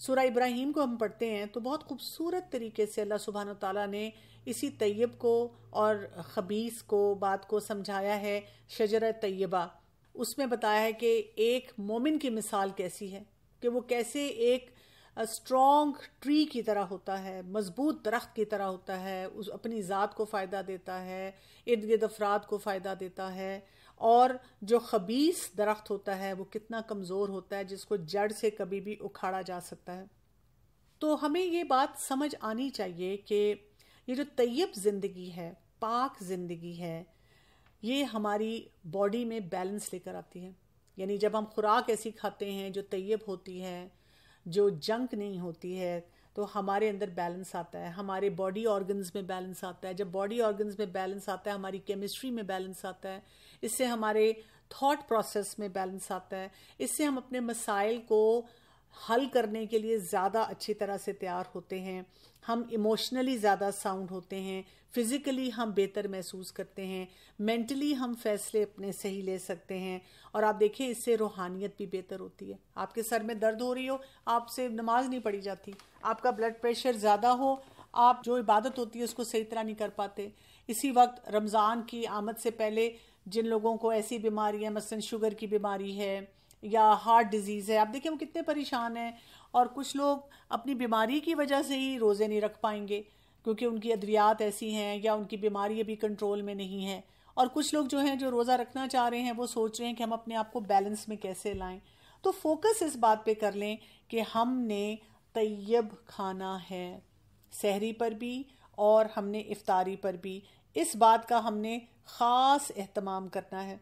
سورہ ابراہیم کو ہم پڑھتے ہیں تو بہت خوبصورت طریقے سے اللہ سبحانہ تعالیٰ نے اسی طیب کو اور خبیث کو بات کو سمجھایا ہے. شجرہ طیبہ اس میں بتایا ہے کہ ایک مومن کی مثال کیسی ہے، کہ وہ کیسے ایک اسٹرانگ ٹری کی طرح ہوتا ہے، مضبوط درخت کی طرح ہوتا ہے، اپنی ذات کو فائدہ دیتا ہے، ارد گرد افراد کو فائدہ دیتا ہے. اور جو خبیث درخت ہوتا ہے وہ کتنا کمزور ہوتا ہے، جس کو جڑ سے کبھی بھی اکھاڑا جا سکتا ہے. تو ہمیں یہ بات سمجھ آنی چاہیے کہ یہ جو طیب زندگی ہے، پاک زندگی ہے، یہ ہماری باڈی میں بیلنس لے کر آتی ہے. یعنی جب ہم خوراک ایسی کھاتے ہیں جو طیب ہوتی ہے، جو جنک نہیں ہوتی ہے، تو ہمارے اندر بیلنس آتا ہے، ہمارے باڈی آرگنز میں بیلنس آتا ہے. جب باڈی آرگنز میں بیلنس آتا ہے، ہماری کیمسٹری میں بیلنس آتا ہے، اس سے ہمارے تھاٹ پروسیس میں بیلنس آتا ہے، اس سے ہم اپنے مسائل کو حل کرنے کے لیے زیادہ اچھی طرح سے تیار ہوتے ہیں، ہم ایموشنلی زیادہ ساؤنڈ ہوتے ہیں، فزیکلی ہم بہتر محسوس کرتے ہیں، مینٹلی ہم فیصلے اپنے صحیح لے سکتے ہیں. اور آپ دیکھیں اس سے روحانیت بھی بہتر ہوتی ہے. آپ کے سر میں درد ہو رہی ہو، آپ سے نماز نہیں پڑھی جاتی. آپ کا بلڈ پریشر زیادہ ہو، آپ جو عبادت ہوتی ہے اس کو صحیح طرح نہیں کر پاتے. اسی وقت رمضان کی آمد سے پہلے جن لوگوں کو ایسی بیماری ہے، مثلا شوگر کی بیماری ہے یا ہارٹ ڈیزیز ہے، آپ دیکھیں وہ کتنے پریشان ہیں. اور کچھ لوگ اپنی بیماری کی وجہ سے ہی روزے نہیں رکھ پائیں گے کیونکہ ان کی ادویات ایسی ہیں یا ان کی بیماری ابھی کنٹرول میں نہیں ہے. اور کچھ لوگ جو ہیں جو روزہ رکھنا چاہ رہے ہیں وہ سوچ رہے ہیں کہ ہم اپنے آپ کو بیلنس میں کیسے لائیں. تو فوکس اس بات پہ کر لیں کہ ہم نے طیب کھانا ہے، سحری پر بھی اور ہم نے افطاری پر بھی. اس بات کا ہم نے خاص اہتمام کرنا ہے.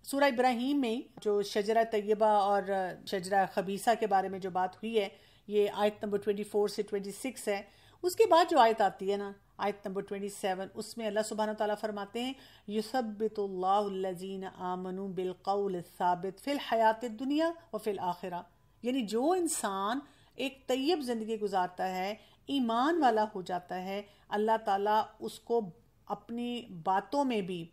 سورہ ابراہیم میں جو شجرہ طیبہ اور شجرہ خبیثہ کے بارے میں جو بات ہوئی ہے، یہ آیت نمبر 24 سے 26 ہے. اس کے بعد جو آیت آتی ہے نا، آیت نمبر 27، اس میں اللہ سبحانہ تعالیٰ فرماتے ہیں یثبت اللہ الذین آمنوا بالقول الثابت فی الحیات الدنیا وفی الآخرہ. یعنی جو انسان ایک طیب زندگی گزارتا ہے، ایمان والا ہو جاتا ہے، اللہ تعالیٰ اس کو اپنی باتوں میں بھی،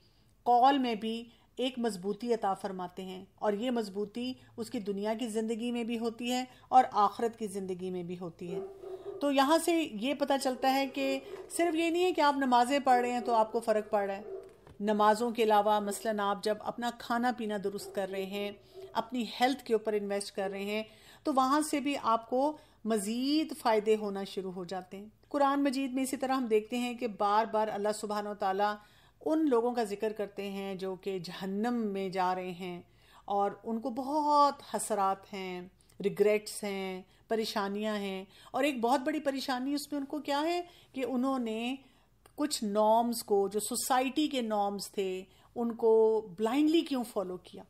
قول میں بھی ایک مضبوطی عطا فرماتے ہیں. اور یہ مضبوطی اس کی دنیا کی زندگی میں بھی ہوتی ہے اور آخرت کی زندگی میں بھی ہوتی ہے. تو یہاں سے یہ پتہ چلتا ہے کہ صرف یہ نہیں ہے کہ آپ نمازیں پڑھ رہے ہیں تو آپ کو فرق پڑ رہا ہے. نمازوں کے علاوہ مثلاً آپ جب اپنا کھانا پینا درست کر رہے ہیں، اپنی ہیلتھ کے اوپر انویسٹ کر رہے ہیں، تو وہاں سے بھی آپ کو مزید فائدے ہونا شروع ہو جاتے ہیں. قرآن مجید میں اسی طرح ہم دیکھتے ہیں کہ بار بار اللہ سبحانہ و تعالیٰ ان لوگوں کا ذکر کرتے ہیں جو کہ جہنم میں جا رہے ہیں اور ان کو بہت حسرات ہیں، ریگریٹس ہیں، پریشانیاں ہیں. اور ایک بہت بڑی پریشانی اس میں ان کو کیا ہے کہ انہوں نے کچھ نارمز کو، جو سوسائٹی کے نارمز تھے، ان کو بلائنڈلی کیوں فالو کیا،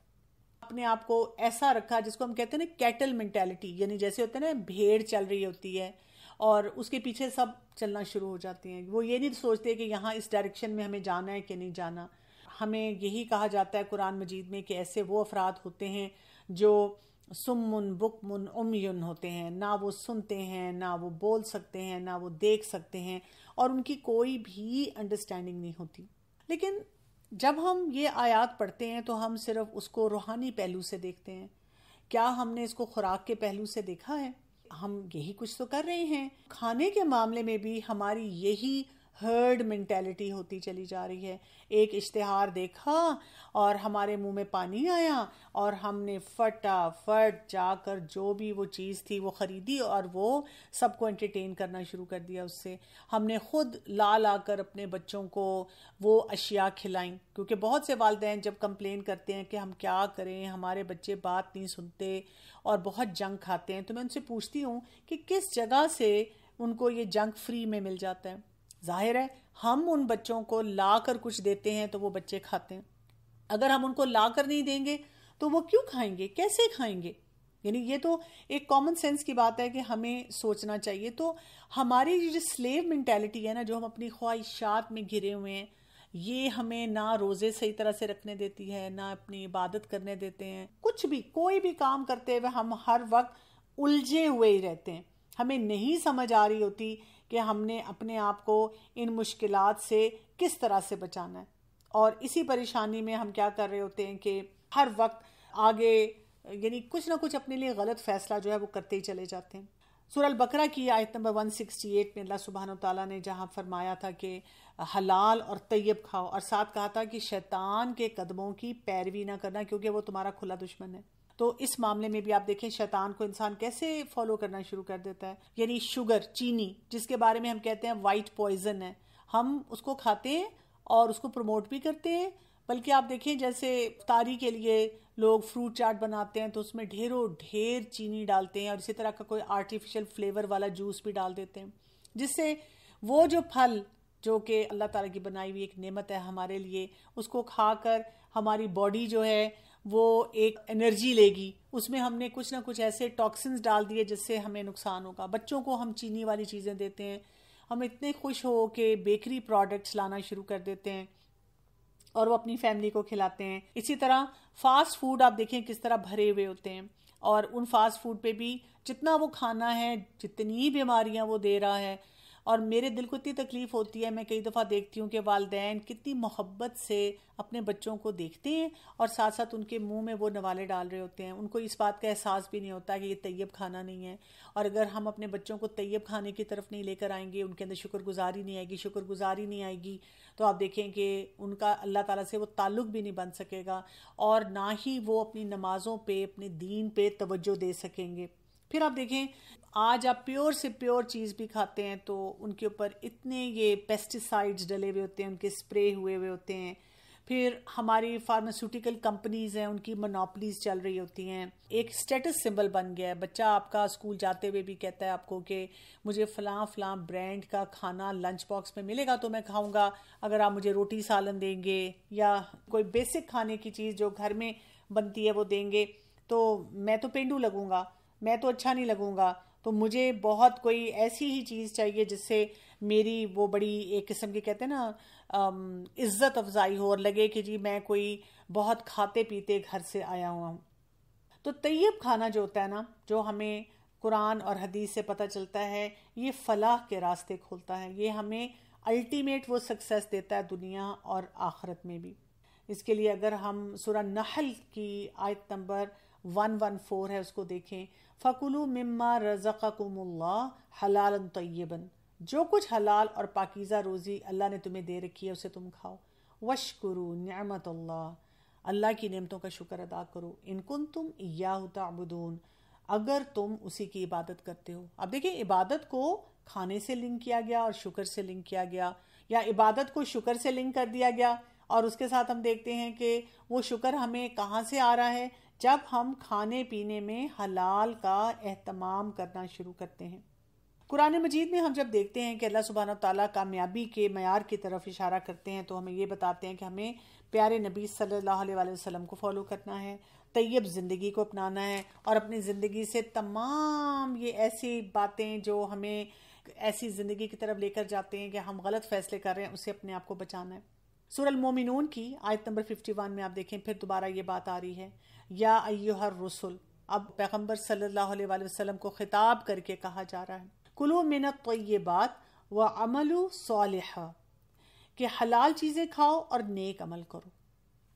اپنے آپ کو ایسا رکھا جس کو ہم کہتے ہیں نا کیٹل مینٹیلٹی. یعنی جیسے ہوتا ہے نا بھیڑ چل رہی ہوتی ہے اور اس کے پیچھے سب چلنا شروع ہو جاتے ہیں. وہ یہ نہیں سوچتے کہ یہاں اس ڈائریکشن میں ہمیں جانا ہے کہ نہیں جانا. ہمیں یہی کہا جاتا ہے قرآن مجید میں کہ ایسے وہ افراد ہوتے ہیں جو سمن بکمن امیون ہوتے ہیں، نہ وہ سنتے ہیں، نہ وہ بول سکتے ہیں، نہ وہ دیکھ سکتے ہیں، اور ان کی کوئی بھی انڈرسٹینڈنگ نہیں ہوتی. لیکن جب ہم یہ آیات پڑھتے ہیں تو ہم صرف اس کو روحانی پہلو سے دیکھتے ہیں. کیا ہم نے اس کو خوراک کے پہلو سے دیکھا ہے؟ ہم یہی کچھ تو کر رہے ہیں. کھانے کے معاملے میں بھی ہماری یہی ہرڈ مینٹیلٹی ہوتی چلی جا رہی ہے. ایک اشتہار دیکھا اور ہمارے منہ میں پانی آیا اور ہم نے فٹافٹ جا کر جو بھی وہ چیز تھی وہ خریدی اور وہ سب کو انٹرٹین کرنا شروع کر دیا. اس سے ہم نے خود لا کر اپنے بچوں کو وہ اشیاء کھلائیں. کیونکہ بہت سے والدین جب کمپلین کرتے ہیں کہ ہم کیا کریں، ہمارے بچے بات نہیں سنتے اور بہت جنک کھاتے ہیں، تو میں ان سے پوچھتی ہوں کہ کس جگہ سے ان کو یہ جنک فری میں مل جاتا ہے. ظاہر ہے ہم ان بچوں کو لا کر کچھ دیتے ہیں تو وہ بچے کھاتے ہیں. اگر ہم ان کو لا کر نہیں دیں گے تو وہ کیوں کھائیں گے، کیسے کھائیں گے؟ یعنی یہ تو ایک کامن سینس کی بات ہے کہ ہمیں سوچنا چاہیے. تو ہماری جو سلیو مینٹیلٹی ہے نا، جو ہم اپنی خواہشات میں گھرے ہوئے ہیں، یہ ہمیں نہ روزے صحیح طرح سے رکھنے دیتی ہے، نہ اپنی عبادت کرنے دیتے ہیں. کچھ بھی کوئی بھی کام کرتے ہوئے ہم ہر وقت الجھے ہوئے ہی رہتے ہیں. ہمیں نہیں سمجھ آ رہی ہوتی کہ ہم نے اپنے آپ کو ان مشکلات سے کس طرح سے بچانا ہے. اور اسی پریشانی میں ہم کیا کر رہے ہوتے ہیں کہ ہر وقت آگے یعنی کچھ نہ کچھ اپنے لیے غلط فیصلہ جو ہے وہ کرتے ہی چلے جاتے ہیں. سورہ البقرہ کی آیت نمبر 168 میں اللہ سبحانہ و تعالیٰ نے جہاں فرمایا تھا کہ حلال اور طیب کھاؤ، اور ساتھ کہا تھا کہ شیطان کے قدموں کی پیروی نہ کرنا کیونکہ وہ تمہارا کھلا دشمن ہے. تو اس معاملے میں بھی آپ دیکھیں شیطان کو انسان کیسے فالو کرنا شروع کر دیتا ہے. یعنی شوگر، چینی، جس کے بارے میں ہم کہتے ہیں وائٹ پوائزن ہے، ہم اس کو کھاتے ہیں اور اس کو پروموٹ بھی کرتے ہیں. بلکہ آپ دیکھیں جیسے افطاری کے لیے لوگ فروٹ چاٹ بناتے ہیں تو اس میں ڈھیروں ڈھیر چینی ڈالتے ہیں، اور اسی طرح کا کوئی آرٹیفیشل فلیور والا جوس بھی ڈال دیتے ہیں، جس سے وہ جو پھل جو کہ اللہ تعالیٰ کی بنائی ہوئی ایک نعمت ہے ہمارے لیے، اس کو کھا کر ہماری باڈی جو ہے وہ ایک انرجی لے گی. اس میں ہم نے کچھ نہ کچھ ایسے ٹاکسنز ڈال دیے جس سے ہمیں نقصان ہوگا. بچوں کو ہم چینی والی چیزیں دیتے ہیں، ہم اتنے خوش ہو کہ بیکری پروڈکٹس لانا شروع کر دیتے ہیں اور وہ اپنی فیملی کو کھلاتے ہیں. اسی طرح فاسٹ فوڈ آپ دیکھیں کس طرح بھرے ہوئے ہوتے ہیں، اور ان فاسٹ فوڈ پہ بھی جتنا وہ کھانا ہے، جتنی بیماریاں وہ دے رہا ہے. اور میرے دل کو اتنی تکلیف ہوتی ہے، میں کئی دفعہ دیکھتی ہوں کہ والدین کتنی محبت سے اپنے بچوں کو دیکھتے ہیں اور ساتھ ساتھ ان کے منہ میں وہ نوالے ڈال رہے ہوتے ہیں. ان کو اس بات کا احساس بھی نہیں ہوتا کہ یہ طیب کھانا نہیں ہے. اور اگر ہم اپنے بچوں کو طیب کھانے کی طرف نہیں لے کر آئیں گے، ان کے اندر شکر گزاری نہیں آئے گی، شکر گزاری نہیں آئے گی، تو آپ دیکھیں کہ ان کا اللہ تعالیٰ سے وہ تعلق بھی نہیں بن سکے گا، اور نہ ہی وہ اپنی نمازوں پہ، اپنے دین پہ توجہ دے سکیں گے. پھر آپ دیکھیں آج آپ پیور سے پیور چیز بھی کھاتے ہیں تو ان کے اوپر اتنے یہ پیسٹیسائڈز ڈلے ہوئے ہوتے ہیں، ان کے اسپرے ہوئے ہوتے ہیں. پھر ہماری فارماسیوٹیکل کمپنیز ہیں، ان کی مونوپلیز چل رہی ہوتی ہیں. ایک اسٹیٹس سمبل بن گیا ہے. بچہ آپ کا اسکول جاتے ہوئے بھی کہتا ہے آپ کو کہ مجھے فلاں فلاں برانڈ کا کھانا لنچ باکس میں ملے گا تو میں کھاؤں گا، اگر آپ مجھے روٹی سالن دیں گے یا کوئی بیسک کھانے کی چیز جو گھر میں بنتی ہے وہ دیں گے تو میں تو پینڈو لگوں گا، میں تو اچھا نہیں لگوں گا. تو مجھے بہت کوئی ایسی ہی چیز چاہیے جس سے میری وہ بڑی ایک قسم کی کہتے ہیں نا عزت افزائی ہو، اور لگے کہ جی میں کوئی بہت کھاتے پیتے گھر سے آیا ہوا ہوں. تو طیب کھانا جو ہوتا ہے نا، جو ہمیں قرآن اور حدیث سے پتہ چلتا ہے، یہ فلاح کے راستے کھولتا ہے، یہ ہمیں الٹیمیٹ وہ سکسیس دیتا ہے دنیا اور آخرت میں بھی. اس کے لیے اگر ہم سورہ نحل کی آیت نمبر 114 ہے اس کو دیکھیں، فَكُلُوا مِمَّا رَزَقَكُمُ اللَّهُ حَلَالًا طَيِّبًا، جو کچھ حلال اور پاکیزہ روزی اللہ نے تمہیں دے رکھی ہے اسے تم کھاؤ. وَاشْكُرُوا نِعْمَتَ اللَّهِ، اللہ کی نعمتوں کا شکر ادا کرو. إِن كُنتُمْ إِيَّاهُ تَعْبُدُونَ، اگر تم اسی کی عبادت کرتے ہو. اب دیکھیں عبادت کو کھانے سے لنک کیا گیا اور شکر سے لنک کیا گیا، یا عبادت کو شکر سے لنک کر دیا گیا، اور اس کے ساتھ ہم دیکھتے ہیں کہ وہ شکر ہمیں کہاں سے آ رہا ہے، جب ہم کھانے پینے میں حلال کا اہتمام کرنا شروع کرتے ہیں. قرآن مجید میں ہم جب دیکھتے ہیں کہ اللہ سبحانہ تعالیٰ کامیابی کے معیار کی طرف اشارہ کرتے ہیں تو ہمیں یہ بتاتے ہیں کہ ہمیں پیارے نبی صلی اللہ علیہ وآلہ وسلم کو فالو کرنا ہے، طیب زندگی کو اپنانا ہے، اور اپنی زندگی سے تمام یہ ایسی باتیں جو ہمیں ایسی زندگی کی طرف لے کر جاتے ہیں کہ ہم غلط فیصلے کر رہے ہیں، اسے اپنے آپ کو بچانا ہے. سورہ المومنون کی آیت نمبر 51 میں آپ دیکھیں پھر دوبارہ یہ بات آ رہی ہے، یا ایھا الرسل، اب پیغمبر صلی اللہ علیہ وآلہ وسلم کو خطاب کر کے کہا جا رہا ہے، کلوا من الطیبات وعملوا صالحا، کہ حلال چیزیں کھاؤ اور نیک عمل کرو.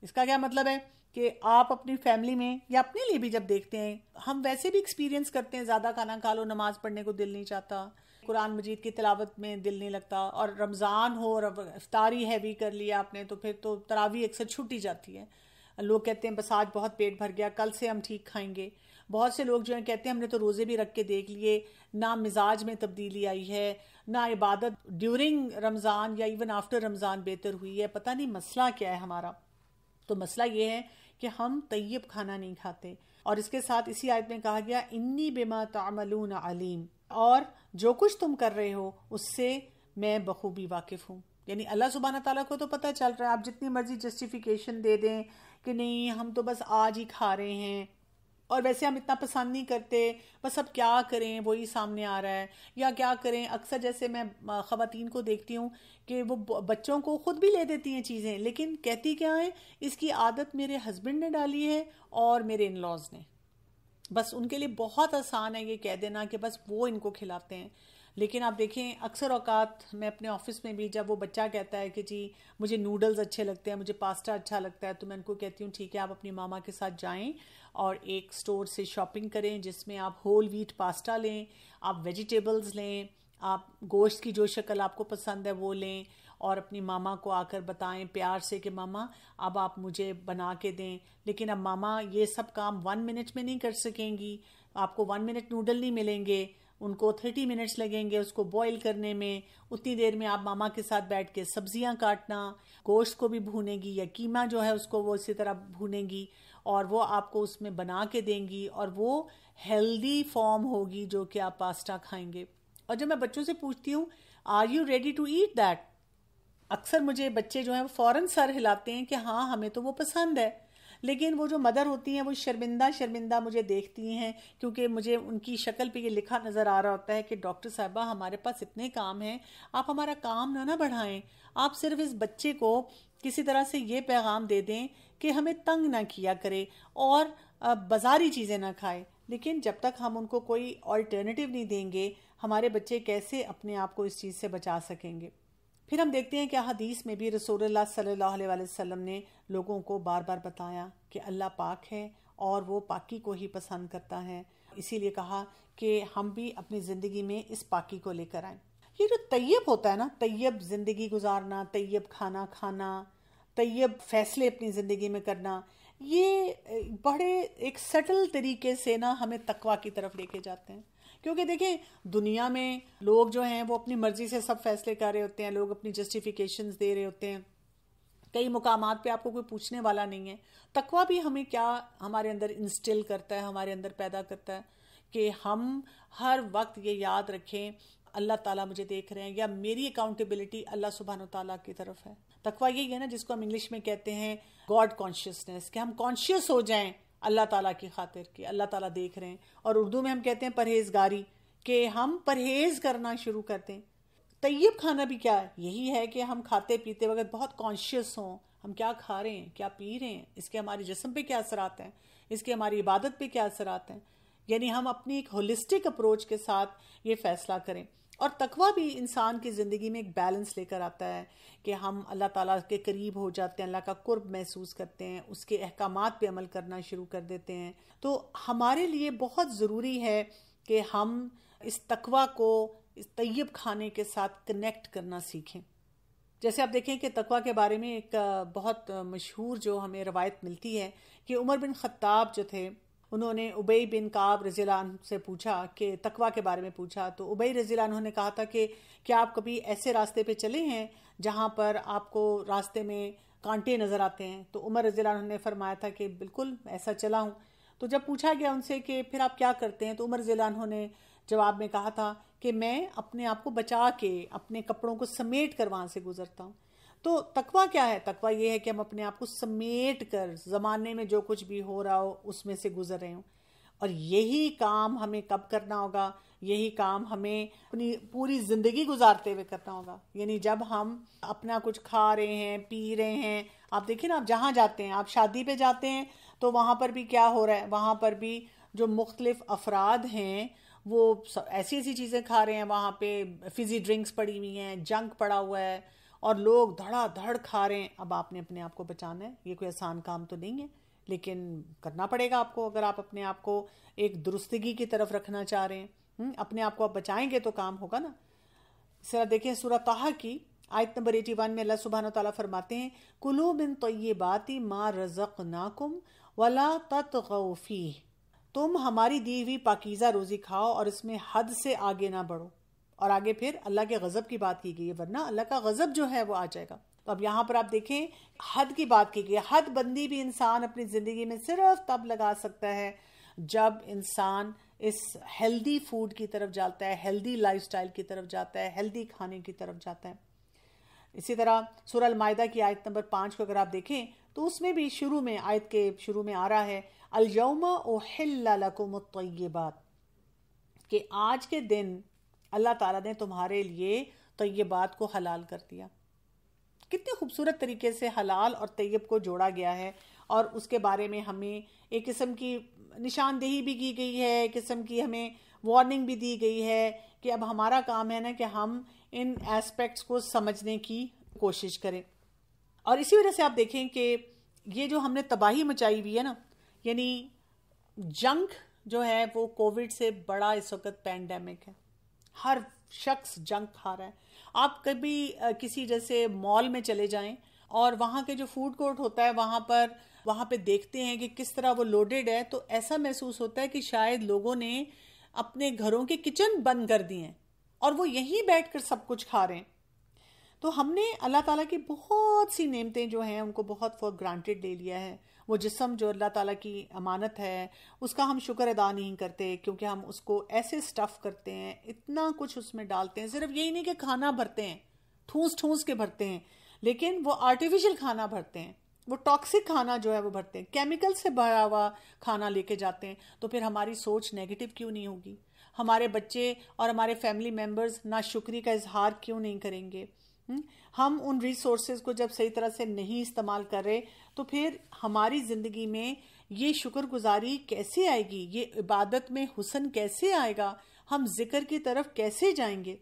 اس کا کیا مطلب ہے کہ آپ اپنی فیملی میں یا اپنے لیے بھی جب دیکھتے ہیں، ہم ویسے بھی ایکسپیرینس کرتے ہیں، زیادہ کھانا کھا لو نماز پڑھنے کو دل نہیں چاہتا، قرآن مجید کی تلاوت میں دل نہیں لگتا، اور رمضان ہو اور افطاری ہیوی کر لیا آپ نے تو پھر تو تراویح اکثر چھوٹ ہی جاتی ہے. لوگ کہتے ہیں بس آج بہت پیٹ بھر گیا، کل سے ہم ٹھیک کھائیں گے. بہت سے لوگ جو ہیں کہتے ہیں ہم نے تو روزے بھی رکھ کے دیکھ لیے، نہ مزاج میں تبدیلی آئی ہے، نہ عبادت ڈیورنگ رمضان یا ایون آفٹر رمضان بہتر ہوئی ہے، پتہ نہیں مسئلہ کیا ہے ہمارا. تو مسئلہ یہ ہے کہ ہم طیب کھانا نہیں کھاتے. اور اس کے ساتھ اسی آیت میں کہا گیا انی بما تعملون علیم، اور جو کچھ تم کر رہے ہو اس سے میں بخوبی واقف ہوں. یعنی اللہ سبحانہ تعالیٰ کو تو پتہ چل رہا ہے، آپ جتنی مرضی جسٹیفیکیشن دے دیں کہ نہیں ہم تو بس آج ہی کھا رہے ہیں اور ویسے ہم اتنا پسند نہیں کرتے، بس اب کیا کریں وہی سامنے آ رہا ہے، یا کیا کریں. اکثر جیسے میں خواتین کو دیکھتی ہوں کہ وہ بچوں کو خود بھی لے دیتی ہیں چیزیں، لیکن کہتی کیا ہے، اس کی عادت میرے ہسبینڈ نے ڈالی ہے اور میرے ان لاز نے. بس ان کے لیے بہت آسان ہے یہ کہہ دینا کہ بس وہ ان کو کھلاتے ہیں. لیکن آپ دیکھیں اکثر اوقات میں اپنے آفس میں بھی جب وہ بچہ کہتا ہے کہ جی مجھے نوڈلز اچھے لگتے ہیں، مجھے پاستا اچھا لگتا ہے، تو میں ان کو کہتی ہوں ٹھیک ہے آپ اپنی ماما کے ساتھ جائیں اور ایک سٹور سے شاپنگ کریں جس میں آپ ہول ویٹ پاستا لیں، آپ ویجیٹیبلز لیں، آپ گوشت کی جو شکل آپ کو پسند ہے وہ لیں، اور اپنی ماما کو آ کر بتائیں پیار سے کہ ماما اب آپ مجھے بنا کے دیں. لیکن اب ماما یہ سب کام 1 منٹ میں نہیں کر سکیں گی، آپ کو 1 منٹ نوڈل نہیں ملیں گے، ان کو 30 منٹس لگیں گے اس کو بوائل کرنے میں. اتنی دیر میں آپ ماما کے ساتھ بیٹھ کے سبزیاں کاٹنا، گوشت کو بھی بھونے گی یا قیمہ جو ہے اس کو وہ اسی طرح بھونے گی اور وہ آپ کو اس میں بنا کے دیں گی، اور وہ ہیلدی فارم ہوگی جو کہ آپ پاستا کھائیں گے. اور جب میں بچوں سے پوچھتی ہوں are you ready to eat that, اکثر مجھے بچے جو ہیں وہ فوراً سر ہلاتے ہیں کہ ہاں ہمیں تو وہ پسند ہے. لیکن وہ جو مدر ہوتی ہیں وہ شرمندہ مجھے دیکھتی ہیں، کیونکہ مجھے ان کی شکل پہ یہ لکھا نظر آ رہا ہوتا ہے کہ ڈاکٹر صاحبہ ہمارے پاس اتنے کام ہیں، آپ ہمارا کام نہ بڑھائیں، آپ صرف اس بچے کو کسی طرح سے یہ پیغام دے دیں کہ ہمیں تنگ نہ کیا کرے اور بازاری چیزیں نہ کھائے. لیکن جب تک ہم ان کو کوئی آلٹرنیٹیو نہیں دیں گے، ہمارے بچے کیسے اپنے آپ کو اس چیز سے بچا سکیں گے؟ پھر ہم دیکھتے ہیں کہ حدیث میں بھی رسول اللہ صلی اللہ علیہ وسلم نے لوگوں کو بار بار بتایا کہ اللہ پاک ہے اور وہ پاکی کو ہی پسند کرتا ہے. اسی لیے کہا کہ ہم بھی اپنی زندگی میں اس پاکی کو لے کر آئیں. یہ جو طیب ہوتا ہے نا، طیب زندگی گزارنا، طیب کھانا کھانا، طیب فیصلے اپنی زندگی میں کرنا، یہ بڑے ایک سٹل طریقے سے نا ہمیں تقویٰ کی طرف لے کے جاتے ہیں. کیونکہ دیکھیں دنیا میں لوگ جو ہیں وہ اپنی مرضی سے سب فیصلے کر رہے ہوتے ہیں، لوگ اپنی جسٹیفیکیشنز دے رہے ہوتے ہیں، کئی مقامات پہ آپ کو کوئی پوچھنے والا نہیں ہے. تقویٰ بھی ہمیں کیا ہمارے اندر انسٹل کرتا ہے، ہمارے اندر پیدا کرتا ہے کہ ہم ہر وقت یہ یاد رکھیں اللہ تعالیٰ مجھے دیکھ رہے ہیں، یا میری اکاؤنٹیبلٹی اللہ سبحانہ تعالیٰ کی طرف ہے. تقویٰ یہی ہے نا جس کو ہم انگلش میں کہتے ہیں گاڈ کانشیسنس، کہ ہم کانشیس ہو جائیں اللہ تعالیٰ کی خاطر کہ اللہ تعالیٰ دیکھ رہے ہیں. اور اردو میں ہم کہتے ہیں پرہیزگاری، کہ ہم پرہیز کرنا شروع کر دیں. طیب کھانا بھی کیا ہے؟ یہی ہے کہ ہم کھاتے پیتے وقت بہت کانشیس ہوں، ہم کیا کھا رہے ہیں، کیا پی رہے ہیں، اس کے ہمارے جسم پہ کیا اثرات ہیں، اس کے ہماری عبادت پہ کیا اثرات ہیں. یعنی ہم اپنی ایک ہولسٹک اپروچ کے ساتھ یہ فیصلہ کریں. اور تقویٰ بھی انسان کی زندگی میں ایک بیلنس لے کر آتا ہے کہ ہم اللہ تعالیٰ کے قریب ہو جاتے ہیں، اللہ کا قرب محسوس کرتے ہیں، اس کے احکامات پہ عمل کرنا شروع کر دیتے ہیں. تو ہمارے لیے بہت ضروری ہے کہ ہم اس تقویٰ کو اس طیب کھانے کے ساتھ کنیکٹ کرنا سیکھیں. جیسے آپ دیکھیں کہ تقویٰ کے بارے میں ایک بہت مشہور جو ہمیں روایت ملتی ہے کہ عمر بن خطاب جو تھے انہوں نے ابی بن کعب رضی اللہ عنہ سے پوچھا کہ تقویٰ کے بارے میں پوچھا. تو ابی رضی اللہ عنہ نے کہا تھا کہ کیا آپ کبھی ایسے راستے پہ چلے ہیں جہاں پر آپ کو راستے میں کانٹے نظر آتے ہیں؟ تو عمر رضی اللہ عنہ نے فرمایا تھا کہ بالکل ایسا چلا ہوں. تو جب پوچھا گیا ان سے کہ پھر آپ کیا کرتے ہیں، تو عمر رضی اللہ عنہ نے جواب میں کہا تھا کہ میں اپنے آپ کو بچا کے اپنے کپڑوں کو سمیٹ کر وہاں سے گزرتا ہوں. تو تقویٰ کیا ہے؟ تقویٰ یہ ہے کہ ہم اپنے آپ کو سمیٹ کر زمانے میں جو کچھ بھی ہو رہا ہو اس میں سے گزر رہے ہوں. اور یہی کام ہمیں کب کرنا ہوگا؟ یہی کام ہمیں اپنی پوری زندگی گزارتے ہوئے کرنا ہوگا. یعنی جب ہم اپنا کچھ کھا رہے ہیں، پی رہے ہیں، آپ دیکھیں نا آپ جہاں جاتے ہیں، آپ شادی پہ جاتے ہیں تو وہاں پر بھی کیا ہو رہا ہے؟ وہاں پر بھی جو مختلف افراد ہیں وہ ایسی ایسی چیزیں کھا رہے ہیں، وہاں پہ فزی ڈرنکس پڑی ہوئی ہیں، جنک پڑا ہوا ہے اور لوگ دھڑا دھڑ کھا رہے ہیں. اب آپ نے اپنے آپ کو بچانا ہے، یہ کوئی آسان کام تو نہیں ہے لیکن کرنا پڑے گا آپ کو اگر آپ اپنے آپ کو ایک درستگی کی طرف رکھنا چاہ رہے ہیں. اپنے آپ کو آپ بچائیں گے تو کام ہوگا نا. اس طرح دیکھیں سورہ طٰہٰ کی آیت نمبر 81 میں اللہ سبحانہ وتعالیٰ فرماتے ہیں کُلُوا مِن طَیِّبَاتِ مَا رَزَقْنَاکُمْ وَلَا تَطْغَوْا فِیہِ، تم ہماری دی ہوئی پاکیزہ روزی کھاؤ اور اس میں حد سے آگے نہ بڑھو. اور آگے پھر اللہ کے غضب کی بات کی گئی ہے، ورنہ اللہ کا غضب جو ہے وہ آ جائے گا. تو اب یہاں پر آپ دیکھیں حد کی بات کی گئی ہے. حد بندی بھی انسان اپنی زندگی میں صرف تب لگا سکتا ہے جب انسان اس ہیلدی فوڈ کی طرف جاتا ہے، ہیلدی لائف سٹائل کی طرف جاتا ہے، ہیلدی کھانے کی طرف جاتا ہے. اسی طرح سورہ المائدہ کی آیت نمبر 5 کو اگر آپ دیکھیں تو اس میں بھی شروع میں آیت کے شروع میں آ رہا ہے الیوم احل لکم الطیبات، کہ آج کے دن اللہ تعالیٰ نے تمہارے لیے طیبات کو حلال کر دیا. کتنے خوبصورت طریقے سے حلال اور طیب کو جوڑا گیا ہے، اور اس کے بارے میں ہمیں ایک قسم کی نشاندہی بھی کی گئی ہے، ایک قسم کی ہمیں وارننگ بھی دی گئی ہے کہ اب ہمارا کام ہے نا کہ ہم ان ایسپیکٹس کو سمجھنے کی کوشش کریں. اور اسی وجہ سے آپ دیکھیں کہ یہ جو ہم نے تباہی مچائی ہوئی ہے نا، یعنی جنک جو ہے وہ کووڈ سے بڑا اس وقت پینڈیمک ہے. ہر شخص جنک کھا رہا ہے. آپ کبھی کسی جیسے مال میں چلے جائیں اور وہاں کے جو فوڈ کورٹ ہوتا ہے وہاں پہ دیکھتے ہیں کہ کس طرح وہ لوڈڈ ہے, تو ایسا محسوس ہوتا ہے کہ شاید لوگوں نے اپنے گھروں کے کچن بند کر دیے ہیں اور وہ یہیں بیٹھ کر سب کچھ کھا رہے ہیں. تو ہم نے اللہ تعالیٰ کی بہت سی نعمتیں جو ہیں ان کو بہت فور گرانٹیڈ لے لیا ہے. وہ جسم جو اللہ تعالیٰ کی امانت ہے اس کا ہم شکر ادا نہیں کرتے, کیونکہ ہم اس کو ایسے سٹف کرتے ہیں, اتنا کچھ اس میں ڈالتے ہیں. صرف یہی نہیں کہ کھانا بھرتے ہیں, ٹھونس کے بھرتے ہیں, لیکن وہ آرٹیفیشل کھانا بھرتے ہیں, وہ ٹاکسک کھانا جو ہے وہ بھرتے ہیں, کیمیکل سے بھرا ہوا کھانا لے کے جاتے ہیں. تو پھر ہماری سوچ نیگیٹو کیوں نہیں ہوگی؟ ہمارے بچے اور ہمارے فیملی ممبرز ناشکری کا اظہار کیوں نہیں کریں گے؟ ہم ان ریسورسز کو جب صحیح طرح سے نہیں استعمال کر رہے تو پھر ہماری زندگی میں یہ شکر گزاری کیسے آئے گی؟ یہ عبادت میں حسن کیسے آئے گا؟ ہم ذکر کی طرف کیسے جائیں گے؟